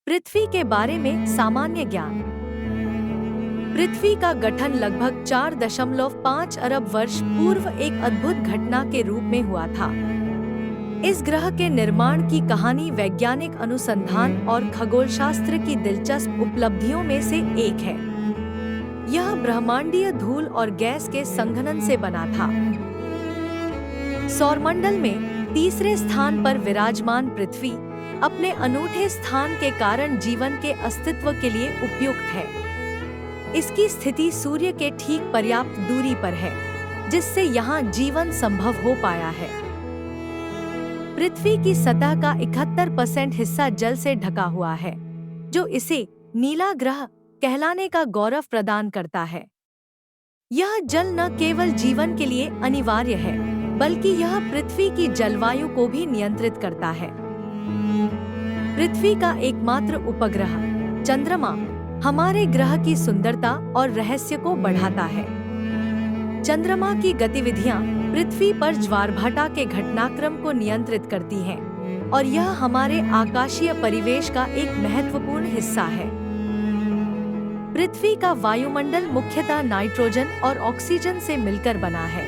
पृथ्वी के बारे में सामान्य ज्ञान। पृथ्वी का गठन लगभग 4.5 अरब वर्ष पूर्व एक अद्भुत घटना के रूप में हुआ था। इस ग्रह के निर्माण की कहानी वैज्ञानिक अनुसंधान और खगोलशास्त्र की दिलचस्प उपलब्धियों में से एक है। यह ब्रह्मांडीय धूल और गैस के संघनन से बना था। सौरमंडल में तीसरे स्थान पर विराजमान पृथ्वी अपने अनूठे स्थान के कारण जीवन के अस्तित्व के लिए उपयुक्त है। इसकी स्थिति सूर्य के ठीक पर्याप्त दूरी पर है, जिससे यहाँ जीवन संभव हो पाया है। पृथ्वी की सतह का 71% हिस्सा जल से ढका हुआ है, जो इसे नीला ग्रह कहलाने का गौरव प्रदान करता है। यह जल न केवल जीवन के लिए अनिवार्य है, बल्कि यह पृथ्वी की जलवायु को भी नियंत्रित करता है। पृथ्वी का एकमात्र उपग्रह चंद्रमा हमारे ग्रह की सुंदरता और रहस्य को बढ़ाता है। चंद्रमा की गतिविधियां पृथ्वी पर ज्वारभाटा के घटनाक्रम को नियंत्रित करती हैं, और यह हमारे आकाशीय परिवेश का एक महत्वपूर्ण हिस्सा है। पृथ्वी का वायुमंडल मुख्यतः नाइट्रोजन और ऑक्सीजन से मिलकर बना है,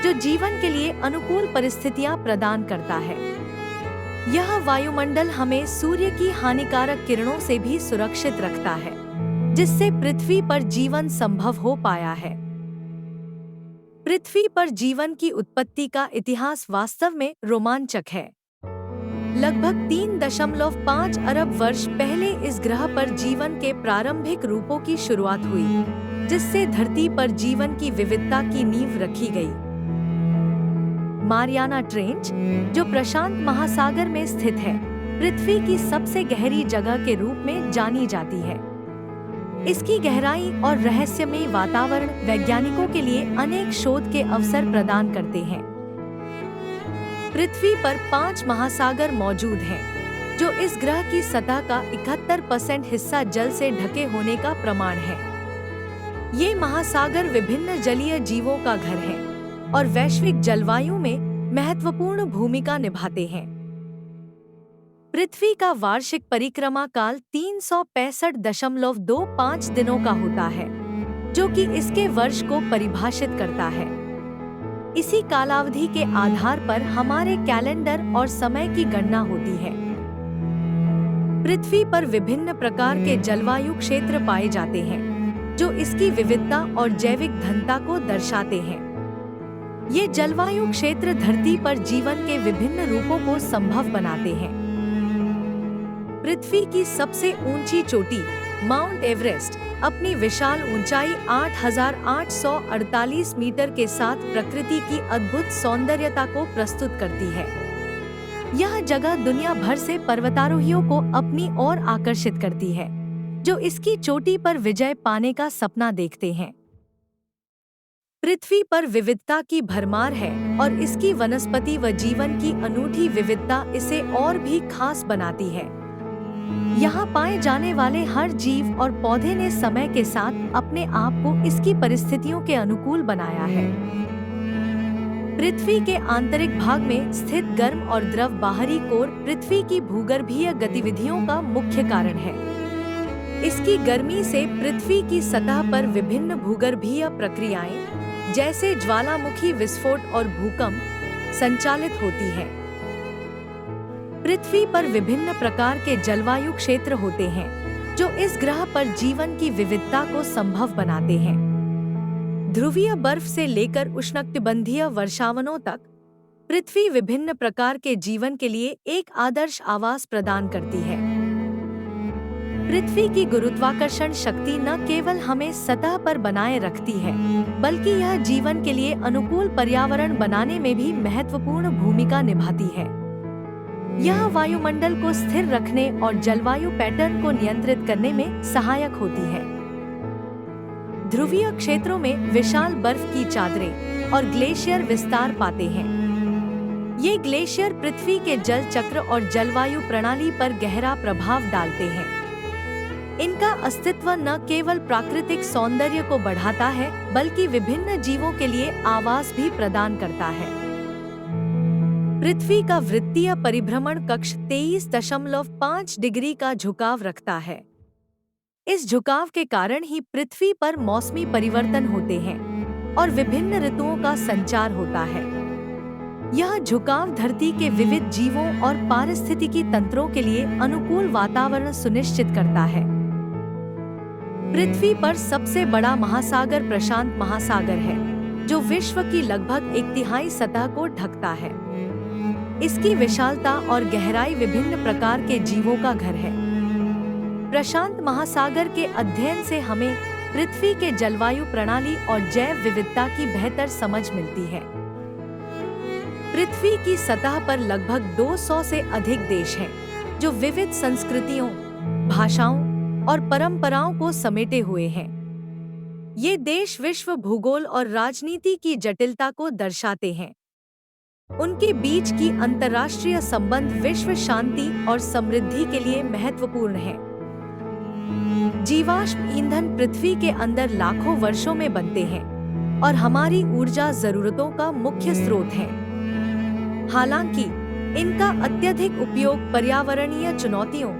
जो जीवन के लिए अनुकूल परिस्थितियां प्रदान करता है। यह वायुमंडल हमें सूर्य की हानिकारक किरणों से भी सुरक्षित रखता है, जिससे पृथ्वी पर जीवन संभव हो पाया है। पृथ्वी पर जीवन की उत्पत्ति का इतिहास वास्तव में रोमांचक है। लगभग 3.5 अरब वर्ष पहले इस ग्रह पर जीवन के प्रारंभिक रूपों की शुरुआत हुई, जिससे धरती पर जीवन की विविधता की नींव रखी गई। मारियाना ट्रेंच, जो प्रशांत महासागर में स्थित है, पृथ्वी की सबसे गहरी जगह के रूप में जानी जाती है। इसकी गहराई और रहस्यमय वातावरण वैज्ञानिकों के लिए अनेक शोध के अवसर प्रदान करते हैं। पृथ्वी पर 5 महासागर मौजूद हैं, जो इस ग्रह की सतह का 71% हिस्सा जल से ढके होने का प्रमाण है। ये महासागर विभिन्न जलीय जीवों का घर हैं और वैश्विक जलवायु में महत्वपूर्ण भूमिका निभाते हैं। पृथ्वी का वार्षिक परिक्रमा काल 365.25 दिनों का होता है, जो कि इसके वर्ष को परिभाषित करता है। इसी कालावधि के आधार पर हमारे कैलेंडर और समय की गणना होती है। पृथ्वी पर विभिन्न प्रकार के जलवायु क्षेत्र पाए जाते हैं, जो इसकी विविधता और जैविक घनता को दर्शाते हैं। ये जलवायु क्षेत्र धरती पर जीवन के विभिन्न रूपों को संभव बनाते हैं। पृथ्वी की सबसे ऊंची चोटी माउंट एवरेस्ट अपनी विशाल ऊंचाई 8,848 मीटर के साथ प्रकृति की अद्भुत सौंदर्यता को प्रस्तुत करती है। यह जगह दुनिया भर से पर्वतारोहियों को अपनी ओर आकर्षित करती है, जो इसकी चोटी पर विजय पाने का सपना देखते हैं। पृथ्वी पर विविधता की भरमार है, और इसकी वनस्पति व जीवन की अनूठी विविधता इसे और भी खास बनाती है। यहाँ पाए जाने वाले हर जीव और पौधे ने समय के साथ अपने आप को इसकी परिस्थितियों के अनुकूल बनाया है। पृथ्वी के आंतरिक भाग में स्थित गर्म और द्रव बाहरी कोर पृथ्वी की भूगर्भीय गतिविधियों का मुख्य कारण है। इसकी गर्मी से पृथ्वी की सतह पर विभिन्न भूगर्भीय प्रक्रियाएं, जैसे ज्वालामुखी विस्फोट और भूकंप, संचालित होती हैं। पृथ्वी पर विभिन्न प्रकार के जलवायु क्षेत्र होते हैं, जो इस ग्रह पर जीवन की विविधता को संभव बनाते हैं। ध्रुवीय बर्फ से लेकर उष्णकटिबंधीय वर्षावनों तक, पृथ्वी विभिन्न प्रकार के जीवन के लिए एक आदर्श आवास प्रदान करती है। पृथ्वी की गुरुत्वाकर्षण शक्ति न केवल हमें सतह पर बनाए रखती है, बल्कि यह जीवन के लिए अनुकूल पर्यावरण बनाने में भी महत्वपूर्ण भूमिका निभाती है। यह वायुमंडल को स्थिर रखने और जलवायु पैटर्न को नियंत्रित करने में सहायक होती है। ध्रुवीय क्षेत्रों में विशाल बर्फ की चादरें और ग्लेशियर विस्तार पाते हैं। ये ग्लेशियर पृथ्वी के जल चक्र और जलवायु प्रणाली पर गहरा प्रभाव डालते हैं। इनका अस्तित्व न केवल प्राकृतिक सौंदर्य को बढ़ाता है, बल्कि विभिन्न जीवों के लिए आवास भी प्रदान करता है। पृथ्वी का वृत्तीय परिभ्रमण कक्ष 23.5 डिग्री का झुकाव रखता है। इस झुकाव के कारण ही पृथ्वी पर मौसमी परिवर्तन होते हैं और विभिन्न ऋतुओं का संचार होता है। यह झुकाव धरती के विविध जीवों और पारिस्थितिकी तंत्रों के लिए अनुकूल वातावरण सुनिश्चित करता है। पृथ्वी पर सबसे बड़ा महासागर प्रशांत महासागर है, जो विश्व की लगभग 1/3 सतह को ढकता है। इसकी विशालता और गहराई विभिन्न प्रकार के जीवों का घर है। प्रशांत महासागर के अध्ययन से हमें पृथ्वी के जलवायु प्रणाली और जैव विविधता की बेहतर समझ मिलती है। पृथ्वी की सतह पर लगभग 200 से अधिक देश हैं, जो विविध संस्कृतियों, भाषाओं और परंपराओं को समेटे हुए हैं। ये देश विश्व भूगोल और राजनीति की जटिलता को दर्शाते हैं। उनके बीच की अंतर्राष्ट्रीय संबंध विश्व शांति और समृद्धि के लिए महत्वपूर्ण है। जीवाश्म ईंधन पृथ्वी के अंदर लाखों वर्षों में बनते हैं और हमारी ऊर्जा जरूरतों का मुख्य स्रोत है। हालांकि इनका अत्यधिक उपयोग पर्यावरणीय चुनौतियों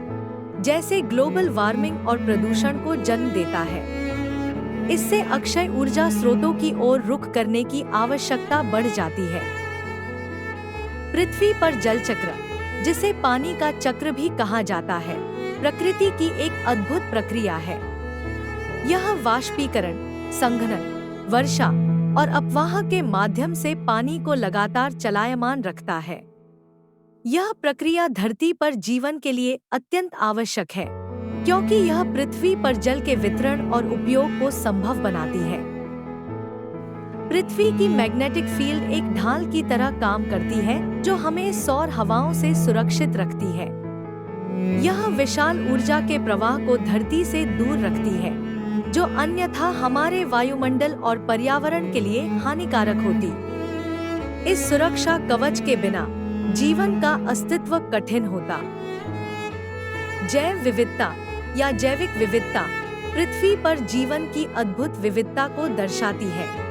जैसे ग्लोबल वार्मिंग और प्रदूषण को जन्म देता है। इससे अक्षय ऊर्जा स्रोतों की ओर रुख करने की आवश्यकता बढ़ जाती है। पृथ्वी पर जल चक्र, जिसे पानी का चक्र भी कहा जाता है, प्रकृति की एक अद्भुत प्रक्रिया है। यह वाष्पीकरण, संघनन, वर्षा और अपवाह के माध्यम से पानी को लगातार चलायमान रखता है। यह प्रक्रिया धरती पर जीवन के लिए अत्यंत आवश्यक है, क्योंकि यह पृथ्वी पर जल के वितरण और उपयोग को संभव बनाती है। पृथ्वी की मैग्नेटिक फील्ड एक ढाल की तरह काम करती है, जो हमें सौर हवाओं से सुरक्षित रखती है। यह विशाल ऊर्जा के प्रवाह को धरती से दूर रखती है, जो अन्यथा हमारे वायुमंडल और पर्यावरण के लिए हानिकारक होती। इस सुरक्षा कवच के बिना जीवन का अस्तित्व कठिन होता। जैव विविधता या जैविक विविधता पृथ्वी पर जीवन की अद्भुत विविधता को दर्शाती है।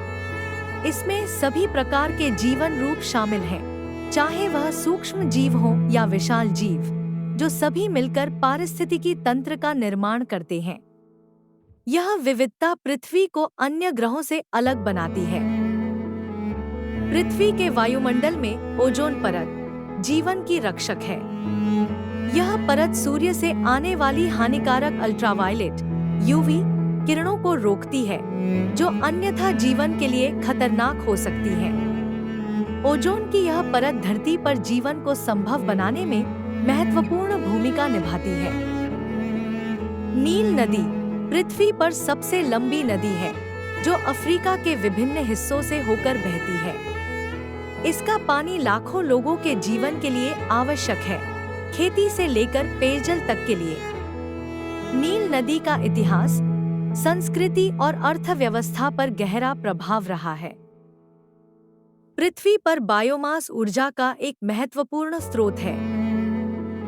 इसमें सभी प्रकार के जीवन रूप शामिल हैं, चाहे वह सूक्ष्म जीव हो या विशाल जीव, जो सभी मिलकर पारिस्थितिकी तंत्र का निर्माण करते हैं। यह विविधता पृथ्वी को अन्य ग्रहों से अलग बनाती है। पृथ्वी के वायुमंडल में ओजोन परत जीवन की रक्षक है। यह परत सूर्य से आने वाली हानिकारक अल्ट्रावायलेट (यूवी) किरणों को रोकती है, जो अन्यथा जीवन के लिए खतरनाक हो सकती है। ओजोन की यह परत धरती पर जीवन को संभव बनाने में महत्वपूर्ण भूमिका निभाती है। नील नदी पृथ्वी पर सबसे लंबी नदी है, जो अफ्रीका के विभिन्न हिस्सों से होकर बहती है। इसका पानी लाखों लोगों के जीवन के लिए आवश्यक है, खेती से लेकर पेयजल तक के लिए। नील नदी का इतिहास, संस्कृति और अर्थव्यवस्था पर गहरा प्रभाव रहा है। पृथ्वी पर बायोमास ऊर्जा का एक महत्वपूर्ण स्रोत है।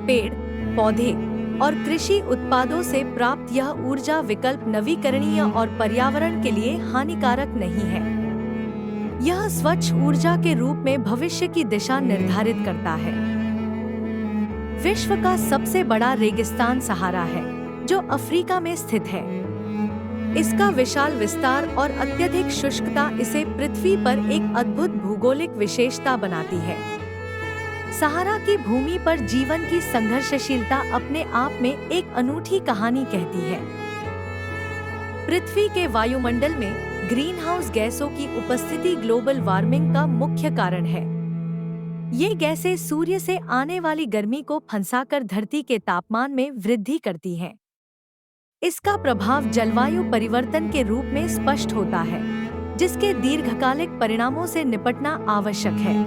पेड़, पौधे और कृषि उत्पादों से प्राप्त यह ऊर्जा विकल्प नवीकरणीय और पर्यावरण के लिए हानिकारक नहीं है। यह स्वच्छ ऊर्जा के रूप में भविष्य की दिशा निर्धारित करता है। विश्व का सबसे बड़ा रेगिस्तान सहारा है, जो अफ्रीका में स्थित है। इसका विशाल विस्तार और अत्यधिक शुष्कता इसे पृथ्वी पर एक अद्भुत भौगोलिक विशेषता बनाती है। सहारा की भूमि पर जीवन की संघर्षशीलता अपने आप में एक अनूठी कहानी कहती है। पृथ्वी के वायुमंडल में ग्रीनहाउस गैसों की उपस्थिति ग्लोबल वार्मिंग का मुख्य कारण है। ये गैसें सूर्य से आने वाली गर्मी को फंसाकर धरती के तापमान में वृद्धि करती हैं। इसका प्रभाव जलवायु परिवर्तन के रूप में स्पष्ट होता है, जिसके दीर्घकालिक परिणामों से निपटना आवश्यक है।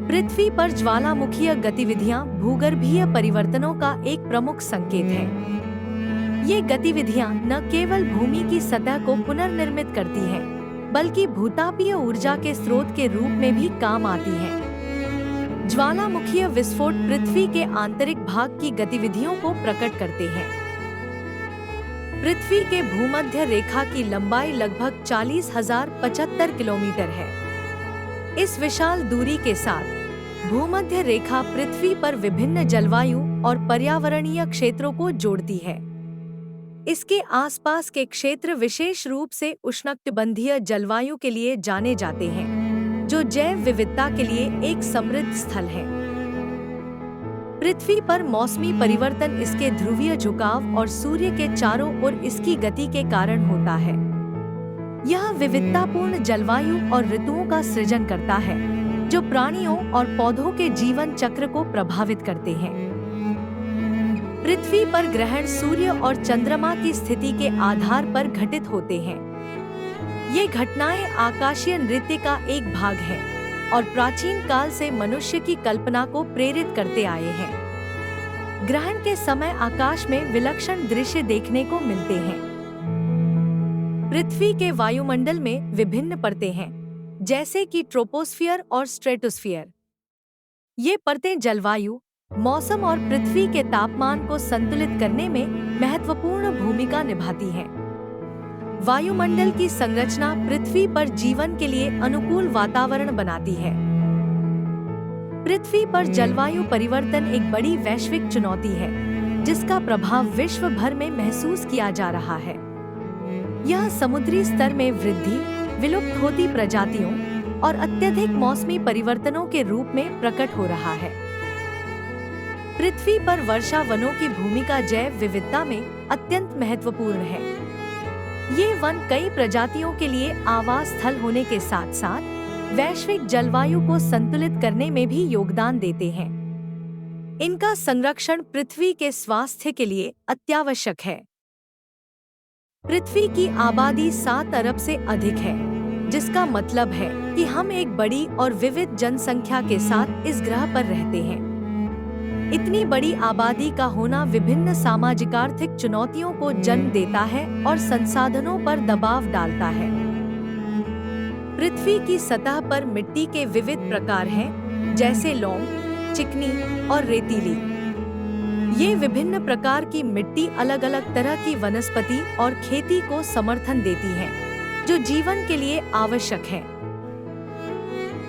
पृथ्वी पर ज्वालामुखीय गतिविधियां भूगर्भीय परिवर्तनों का एक प्रमुख संकेत है। ये गतिविधियां न केवल भूमि की सतह को पुनर्निर्मित करती हैं, बल्कि भूतापीय ऊर्जा के स्रोत के रूप में भी काम आती हैं। ज्वालामुखीय विस्फोट पृथ्वी के आंतरिक भाग की गतिविधियों को प्रकट करते हैं। पृथ्वी के भूमध्य रेखा की लंबाई लगभग 40,075 किलोमीटर है। इस विशाल दूरी के साथ भूमध्य रेखा पृथ्वी पर विभिन्न जलवायु और पर्यावरणीय क्षेत्रों को जोड़ती है। इसके आसपास के क्षेत्र विशेष रूप से उष्णकटिबंधीय जलवायु के लिए जाने जाते हैं, जो जैव विविधता के लिए एक समृद्ध स्थल है। पृथ्वी पर मौसमी परिवर्तन इसके ध्रुवीय झुकाव और सूर्य के चारों ओर इसकी गति के कारण होता है। यह विविधतापूर्ण जलवायु और ऋतुओं का सृजन करता है, जो प्राणियों और पौधों के जीवन चक्र को प्रभावित करते हैं। पृथ्वी पर ग्रहण सूर्य और चंद्रमा की स्थिति के आधार पर घटित होते हैं। ये घटनाएं आकाशीय नृत्य का एक भाग है और प्राचीन काल से मनुष्य की कल्पना को प्रेरित करते आए हैं। ग्रहण के समय आकाश में विलक्षण दृश्य देखने को मिलते हैं। पृथ्वी के वायुमंडल में विभिन्न परतें हैं, जैसे कि ट्रोपोस्फियर और स्ट्रेटोस्फियर। ये परतें जलवायु, मौसम और पृथ्वी के तापमान को संतुलित करने में महत्वपूर्ण भूमिका निभाती हैं। वायुमंडल की संरचना पृथ्वी पर जीवन के लिए अनुकूल वातावरण बनाती है। पृथ्वी पर जलवायु परिवर्तन एक बड़ी वैश्विक चुनौती है, जिसका प्रभाव विश्व भर में महसूस किया जा रहा है। यह समुद्री स्तर में वृद्धि, विलुप्त होती प्रजातियों और अत्यधिक मौसमी परिवर्तनों के रूप में प्रकट हो रहा है। पृथ्वी पर वर्षा वनों की भूमिका जैव विविधता में अत्यंत महत्वपूर्ण है। ये वन कई प्रजातियों के लिए आवास स्थल होने के साथ साथ वैश्विक जलवायु को संतुलित करने में भी योगदान देते हैं। इनका संरक्षण पृथ्वी के स्वास्थ्य के लिए अत्यावश्यक है। पृथ्वी की आबादी 7 अरब से अधिक है, जिसका मतलब है कि हम एक बड़ी और विविध जनसंख्या के साथ इस ग्रह पर रहते हैं। इतनी बड़ी आबादी का होना विभिन्न सामाजिक-आर्थिक चुनौतियों को जन्म देता है और संसाधनों पर दबाव डालता है। पृथ्वी की सतह पर मिट्टी के विविध प्रकार हैं, जैसे लौह, चिकनी और रेतीली। ये विभिन्न प्रकार की मिट्टी अलग अलग तरह की वनस्पति और खेती को समर्थन देती है, जो जीवन के लिए आवश्यक है।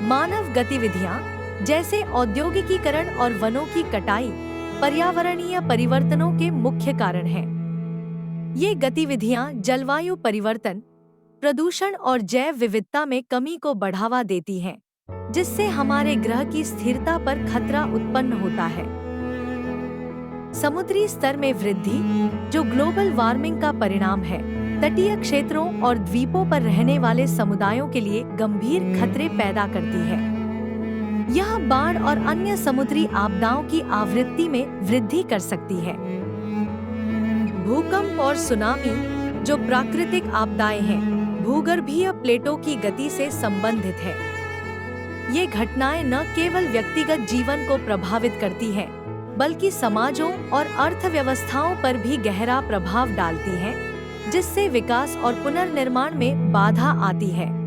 मानव गतिविधियां जैसे औद्योगिकीकरण और वनों की कटाई पर्यावरणीय परिवर्तनों के मुख्य कारण हैं। ये गतिविधियां जलवायु परिवर्तन, प्रदूषण और जैव विविधता में कमी को बढ़ावा देती हैं, जिससे हमारे ग्रह की स्थिरता पर खतरा उत्पन्न होता है। समुद्री स्तर में वृद्धि, जो ग्लोबल वार्मिंग का परिणाम है, तटीय क्षेत्रों और द्वीपों पर रहने वाले समुदायों के लिए गंभीर खतरे पैदा करती है। यह बाढ़ और अन्य समुद्री आपदाओं की आवृत्ति में वृद्धि कर सकती है। भूकंप और सुनामी, जो प्राकृतिक आपदाएं हैं, भूगर्भीय प्लेटों की गति से संबंधित है। ये घटनाएं न केवल व्यक्तिगत जीवन को प्रभावित करती हैं, बल्कि समाजों और अर्थव्यवस्थाओं पर भी गहरा प्रभाव डालती हैं, जिससे विकास और पुनर्निर्माण में बाधा आती है।